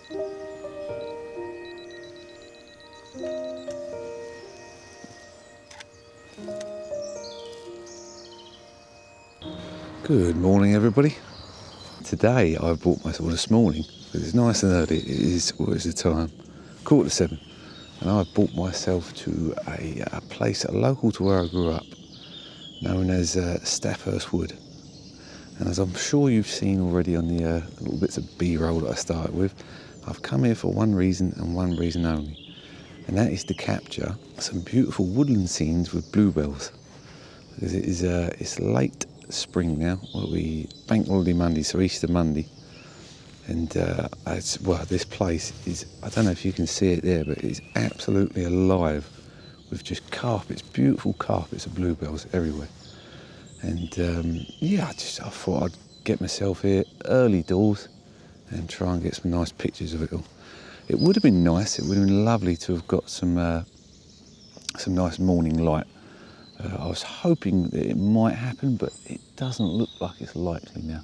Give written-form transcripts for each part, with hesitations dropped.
Good morning, everybody. Today I bought myself, this morning, because it's nice and early, it is, what is the time? 7:15. And I've bought myself to a place local to where I grew up, known as Staffhurst Wood. And as I'm sure you've seen already on the little bits of B-roll that I started with, I've come here for one reason and one reason only. And that is to capture some beautiful woodland scenes with bluebells. Because it is it's late spring now. Well, we bank holiday Monday, so Easter Monday, and this place is, I don't know if you can see it there, but it's absolutely alive with just carpets, beautiful carpets of bluebells everywhere. And I thought I'd get myself here early doors and try and get some nice pictures of it all. It would have been nice, it would have been lovely to have got some nice morning light. I was hoping that it might happen, but it doesn't look like it's likely now.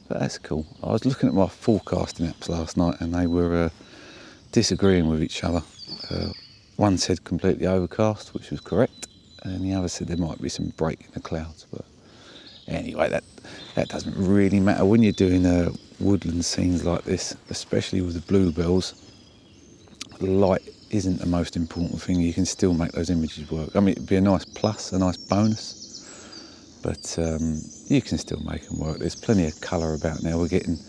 But that's cool. I was looking at my forecasting apps last night and they were disagreeing with each other. One said completely overcast, which was correct, and the other said there might be some break in the clouds. But anyway, that doesn't really matter when you're doing woodland scenes like this, especially with the bluebells. Light isn't the most important thing. You can still make those images work. I mean, it'd be a nice plus, a nice bonus, but you can still make them work. There's plenty of colour about now. We're getting,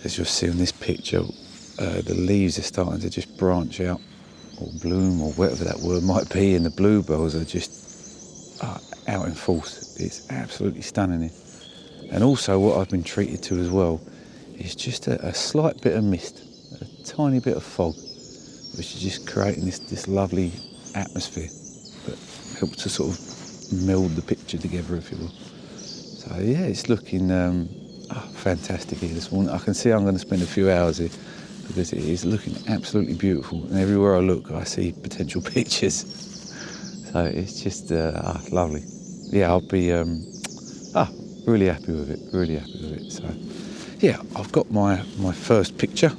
as you'll see in this picture, the leaves are starting to just branch out or bloom or whatever that word might be, and the bluebells are just out in force. It's absolutely stunning here. And also what I've been treated to as well is just a slight bit of mist, a tiny bit of fog, which is just creating this lovely atmosphere that helps to sort of meld the picture together, if you will. So yeah, it's looking fantastic here this morning. I can see I'm going to spend a few hours here because it is looking absolutely beautiful, and everywhere I look I see potential pictures. So it's just lovely. Yeah, I'll be really happy with it, really happy with it. So yeah, I've got my first picture,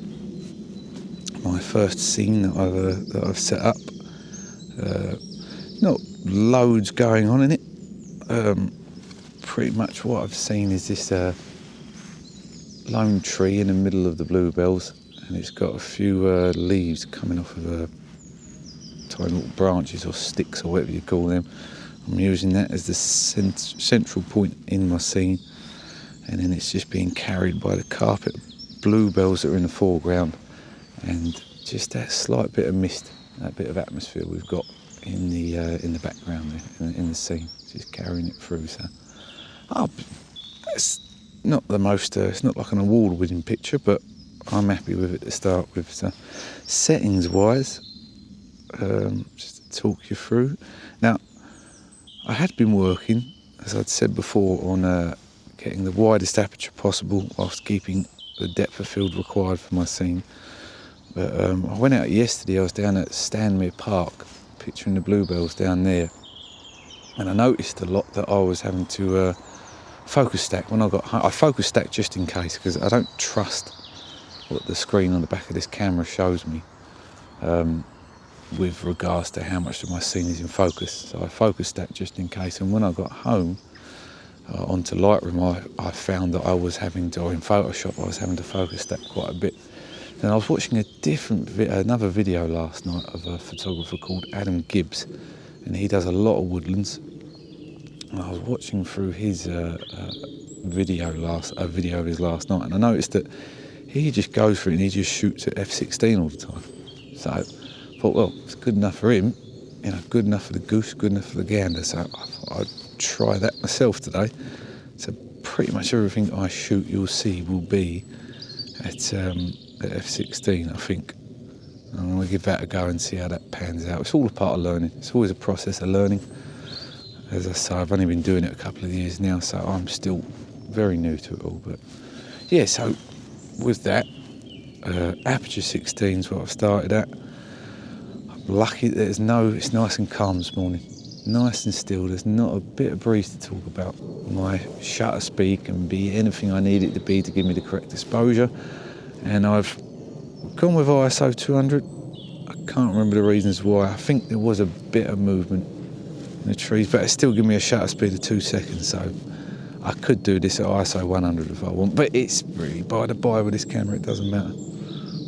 my first scene that I've set up. Not loads going on in it. Pretty much what I've seen is this lone tree in the middle of the bluebells, and it's got a few leaves coming off of tiny little branches or sticks or whatever you call them. I'm using that as the central point in my scene, and then it's just being carried by the carpet of bluebells that are in the foreground, and just that slight bit of mist, that bit of atmosphere we've got in the background there, in the scene, just carrying it through. So it's not the most, it's not like an award-winning picture, but I'm happy with it to start with. So settings wise, just to talk you through. Now, I had been working, as I'd said before, on getting the widest aperture possible whilst keeping the depth of field required for my scene. But I went out yesterday, I was down at Stanmere Park, picturing the bluebells down there, and I noticed a lot that I was having to focus stack when I got home. I focus stack just in case, because I don't trust what the screen on the back of this camera shows me with regards to how much of my scene is in focus. So I focus stack just in case, and when I got home onto Lightroom, I found that I was having to, or in Photoshop, I was having to focus stack quite a bit. And I was watching another video last night of a photographer called Adam Gibbs, and he does a lot of woodlands. And I was watching through his video of his last night, and I noticed that he just goes for it and he just shoots at f/16 all the time. So I thought, well, it's good enough for him, you know, good enough for the goose, good enough for the gander. So I thought I'd try that myself today. So pretty much everything I shoot, you'll see, will be at f/16, I think. I'm going to give that a go and see how that pans out. It's all a part of learning. It's always a process of learning. As I say, I've only been doing it a couple of years now, so I'm still very new to it all. But yeah, so with that, aperture 16 is what I've started at. I'm lucky that it's nice and calm this morning. Nice and still. There's not a bit of breeze to talk about. My shutter speed can be anything I need it to be to give me the correct exposure. And I've Gone with ISO 200. I can't remember the reasons why. I think there was a bit of movement in the trees, but it still gave me a shutter speed of 2 seconds, so I could do this at ISO 100 if I want, but it's really by the by with this camera, it doesn't matter.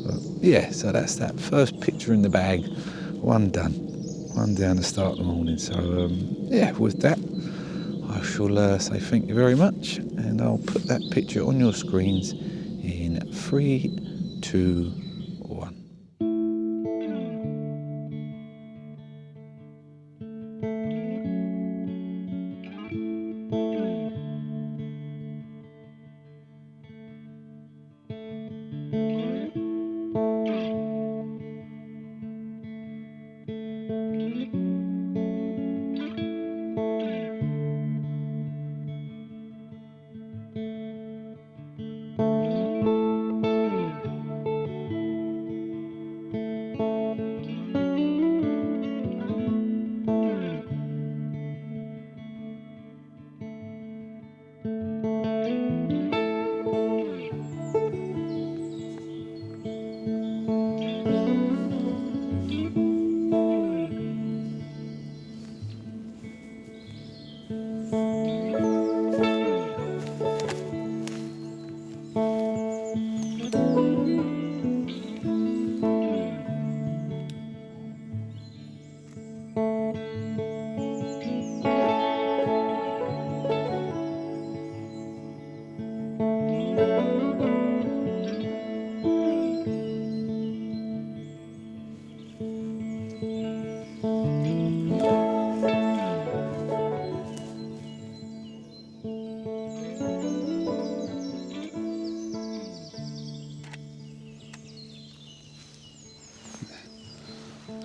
But yeah, so that's that. First picture in the bag, one done. One down to start the morning. So yeah, with that, I shall say thank you very much, and I'll put that picture on your screens in 3, 2, 1.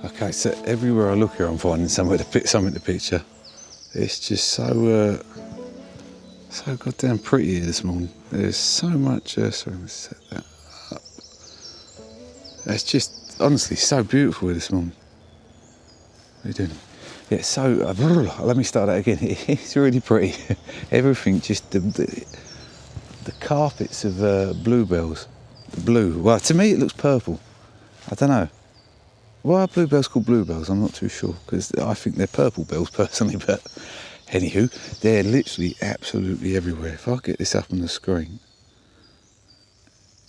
Okay, so everywhere I look here, I'm finding somewhere to put something to picture. It's just so goddamn pretty here this morning. There's so much. Sorry, let's set that up. It's just honestly so beautiful here this morning. What are you doing? Yeah, so let me start that again. It's really pretty. Everything, just the carpets of bluebells. The blue. Well, to me it looks purple. I don't know. Why are bluebells called bluebells? I'm not too sure, because I think they're purple bells personally, but anywho, they're literally absolutely everywhere. If I get this up on the screen,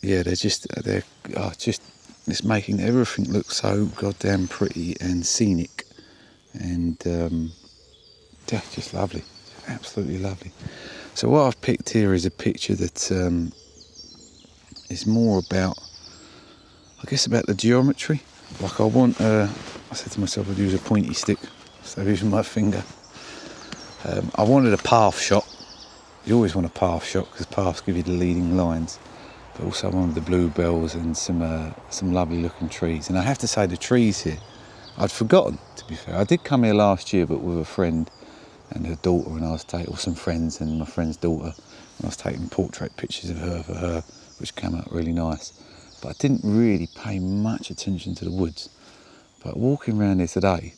yeah, it's making everything look so goddamn pretty and scenic, and yeah, just lovely, absolutely lovely. So what I've picked here is a picture that is more about, I guess, about the geometry. Like I said to myself I'd use a pointy stick, so using my finger. I wanted a path shot. You always want a path shot because paths give you the leading lines. But also I wanted the bluebells and some lovely looking trees. And I have to say the trees here, I'd forgotten, to be fair. I did come here last year, but with a friend and her daughter, and I was taking, or some friends and my friend's daughter, and I was taking portrait pictures of her for her, which came out really nice. But I didn't really pay much attention to the woods. But walking around here today,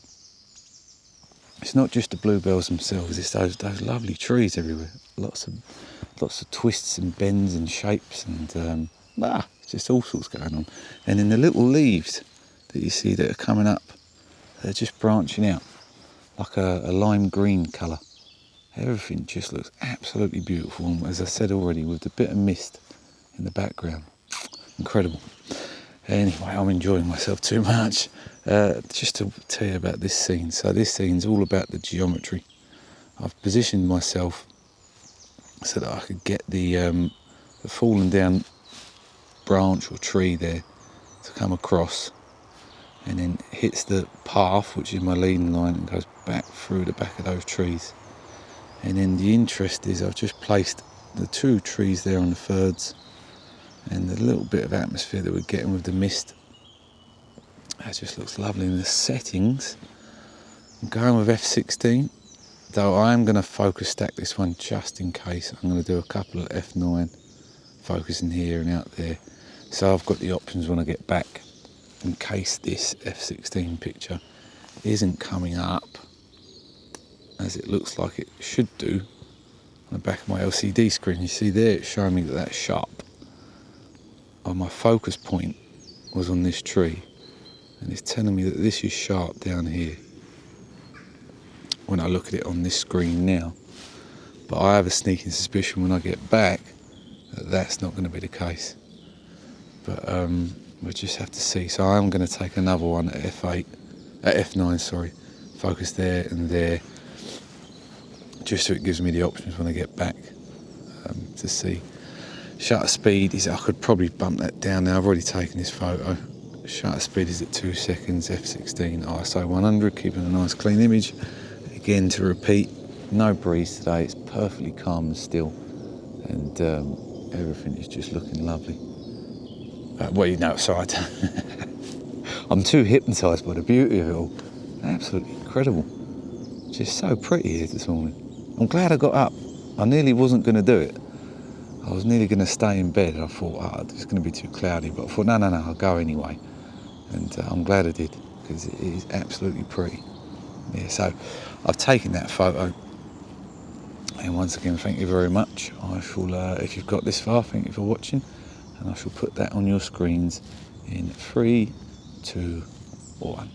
it's not just the bluebells themselves, it's those lovely trees everywhere. Lots of twists and bends and shapes, and it's just all sorts going on. And then the little leaves that you see that are coming up, they're just branching out like a lime green colour. Everything just looks absolutely beautiful, and as I said already, with the bit of mist in the background, incredible. Anyway, I'm enjoying myself too much. Just to tell you about this scene. So this scene's all about the geometry. I've positioned myself so that I could get the fallen down branch or tree there to come across, and then hits the path, which is my leading line, and goes back through the back of those trees. And then the interest is I've just placed the 2 trees there on the thirds, and the little bit of atmosphere that we're getting with the mist, that just looks lovely. In the settings, I'm going with f16, though I am going to focus stack this one just in case. I'm going to do a couple of f9, focusing here and out there, so I've got the options when I get back, in case this f16 picture isn't coming up as it looks like it should do on the back of my LCD screen. You see there, it's showing me that that's sharp on my focus point. was on this tree, and it's telling me that this is sharp down here when I look at it on this screen now. But I have a sneaking suspicion when I get back that that's not going to be the case. But we'll just have to see. So I'm going to take another one at F9, sorry, focus there and there, just so it gives me the options when I get back to see. Shutter speed is, I could probably bump that down now. I've already taken this photo. Shutter speed is at 2 seconds, F16, ISO 100, keeping a nice clean image. Again, to repeat, no breeze today, it's perfectly calm and still, and everything is just looking lovely. Sorry, I'm too hypnotised by the beauty of it all. Absolutely incredible. Just so pretty here this morning. I'm glad I got up. I nearly wasn't going to do it. I was nearly going to stay in bed. I thought, it's going to be too cloudy, but I thought, no, I'll go anyway. And I'm glad I did, because it is absolutely pretty. Yeah, so I've taken that photo, and once again, thank you very much. I shall, if you've got this far, thank you for watching, and I shall put that on your screens in 3, 2, 1.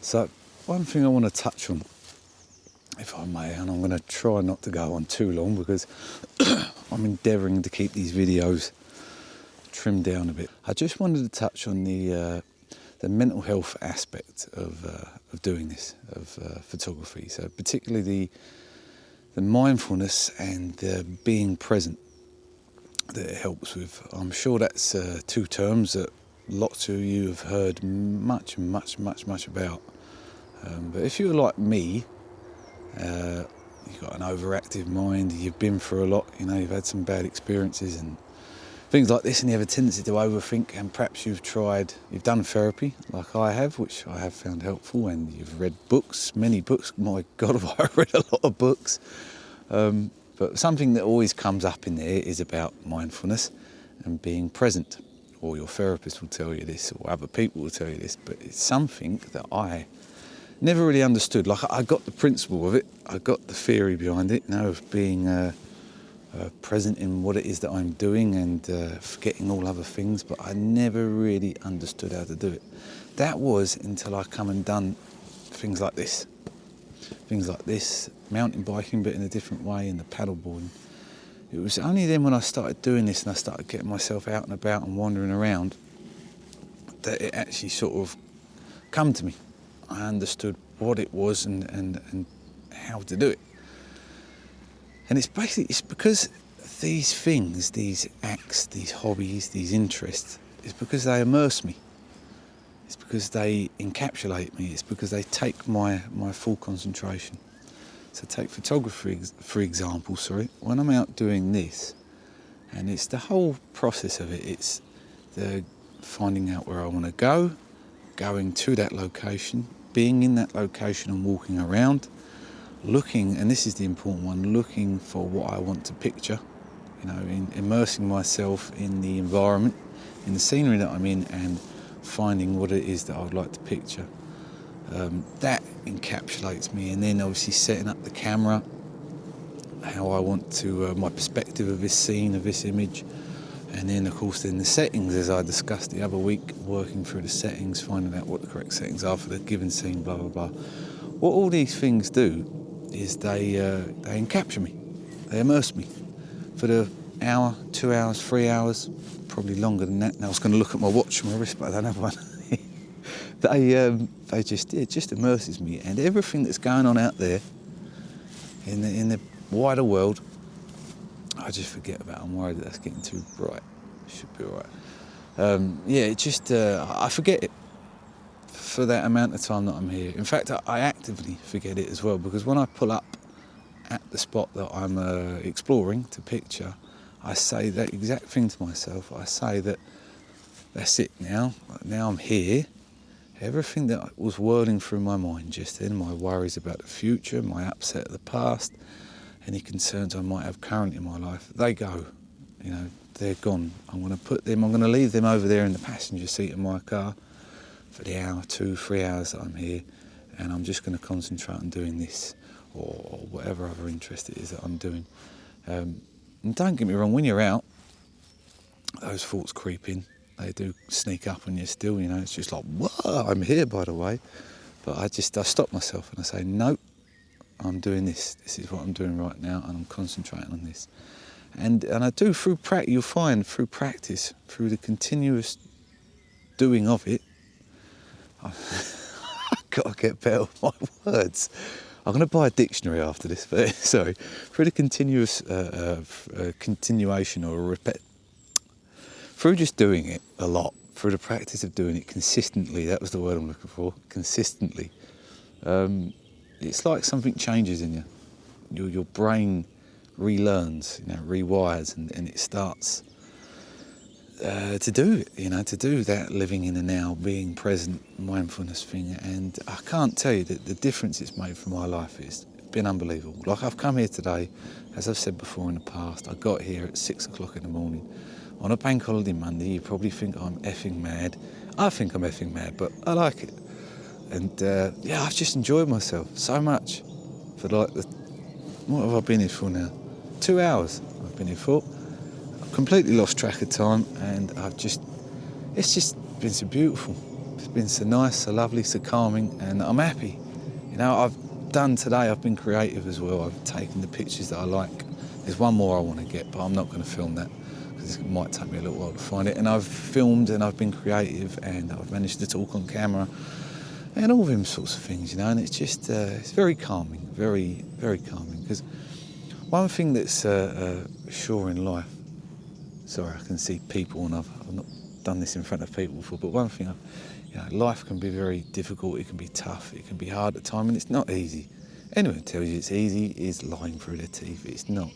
So, one thing I want to touch on, if I may, and I'm going to try not to go on too long because I'm endeavouring to keep these videos trimmed down a bit. I just wanted to touch on the mental health aspect of doing this, of photography. So, particularly the mindfulness and the being present that it helps with. I'm sure that's two terms that lots of you have heard much about. But if you're like me, you've got an overactive mind, you've been through a lot, you've had some bad experiences and things like this, and you have a tendency to overthink, and perhaps you've done therapy like I have, which I have found helpful, and you've read books, many books. My God, have I read a lot of books. But something that always comes up in there is about mindfulness and being present. Or your therapist will tell you this, or other people will tell you this, but it's something that I never really understood. Like, I got the principle of it, I got the theory behind it, of being present in what it is that I'm doing and forgetting all other things, but I never really understood how to do it. That was until I come and done things like this, mountain biking, but in a different way, and the paddleboarding. It was only then when I started doing this and I started getting myself out and about and wandering around that it actually sort of come to me. I understood what it was and how to do it. And it's because these things, these acts, these hobbies, these interests, it's because they immerse me. It's because they encapsulate me. It's because they take my full concentration. So take photography, for example, when I'm out doing this, and it's the whole process of it, it's the finding out where I want to go, going to that location, being in that location and walking around, looking, and this is the important one, looking for what I want to picture, immersing myself in the environment, in the scenery that I'm in, and finding what it is that I would like to picture. That encapsulates me, and then obviously setting up the camera, how I want to, my perspective of this scene, of this image, and then of course the settings, as I discussed the other week, working through the settings, finding out what the correct settings are for the given scene, blah blah blah. What all these things do is they encapture me, they immerse me for the hour, 2 hours, 3 hours, probably longer than that. Now I was going to look at my watch and my wrist, but I don't have one. They just, it just immerses me, and everything that's going on out there in the wider world, I just forget about. I'm worried that that's getting too bright. Should be all right. It just, I forget it for that amount of time that I'm here. In fact, I actively forget it as well, because when I pull up at the spot that I'm exploring to picture, I say that exact thing to myself. I say that that's it now. Now I'm here. Everything that was whirling through my mind just then, my worries about the future, my upset at the past, any concerns I might have currently in my life, they go. You know, they're gone. I'm going to leave them over there in the passenger seat of my car for the hour, 2-3 hours that I'm here, and I'm just going to concentrate on doing this or whatever other interest it is that I'm doing. And don't get me wrong, when you're out, those thoughts creep in. They do sneak up on you still, you know. It's just like, whoa, I'm here, by the way. But I stop myself and I say, no, I'm doing this. This is what I'm doing right now, and I'm concentrating on this. And I do through practice. You'll find through practice, through the continuous doing of it, I've got to get better with my words. I'm going to buy a dictionary after this, but sorry. Through the continuous continuation or through just doing it a lot, through the practice of doing it consistently, that was the word I'm looking for, consistently, it's like something changes in you. Your brain relearns, you know, rewires, and it starts to do it, you know, to do that living in the now, being present, mindfulness thing. And I can't tell you that the difference it's made for my life has been unbelievable. Like, I've come here today, as I've said before in the past, I got here at 6 o'clock in the morning. On a bank holiday Monday, you probably think I'm effing mad. I think I'm effing mad, but I like it. And I've just enjoyed myself so much for what have I been here for now? 2 hours I've been here for. I've completely lost track of time, and it's just been so beautiful. It's been so nice, so lovely, so calming, and I'm happy. You know, I've been creative as well. I've taken the pictures that I like. There's one more I want to get, but I'm not going to film that, because it might take me a little while to find it. And I've filmed, and I've been creative, and I've managed to talk on camera, and all them sorts of things, you know. And it's just, it's very calming, very, very calming. Because one thing that's sure in life, sorry, I can see people, and I've not done this in front of people before, but one thing, life can be very difficult, it can be tough, it can be hard at times, and it's not easy. Anyone who tells you it's easy is lying through their teeth. It's not.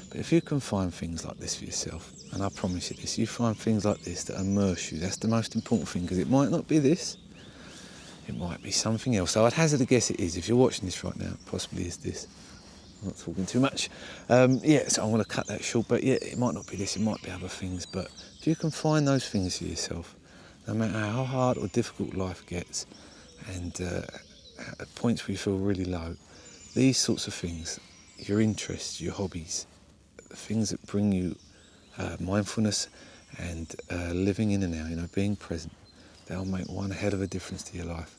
But if you can find things like this for yourself, and I promise you this, you find things like this that immerse you, that's the most important thing, because it might not be this, it might be something else. So I'd hazard a guess it is. If you're watching this right now, it possibly is this. I'm not talking too much. So I'm going to cut that short, but it might not be this, it might be other things. But if you can find those things for yourself, no matter how hard or difficult life gets, and at points where you feel really low, these sorts of things, your interests, your hobbies, the things that bring you mindfulness and living in the now, you know, being present, they'll make one hell of a difference to your life,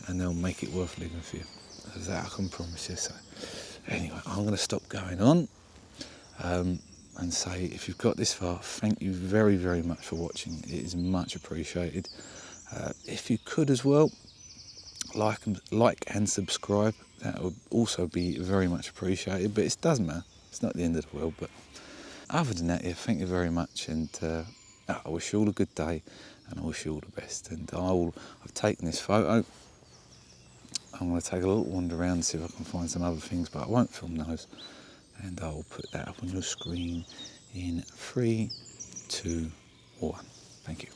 and they'll make it worth living for you. That I can promise you. So anyway, I'm going to stop going on and say, if you've got this far, thank you very, very much for watching. It is much appreciated. If you could as well, like and subscribe, that would also be very much appreciated. But it doesn't matter, it's not the end of the world. But other than that, thank you very much, and I wish you all a good day, and I wish you all the best. And I've taken this photo. I'm going to take a little wander around and see if I can find some other things, but I won't film those. And I'll put that up on your screen in 3, 2, 1. Thank you.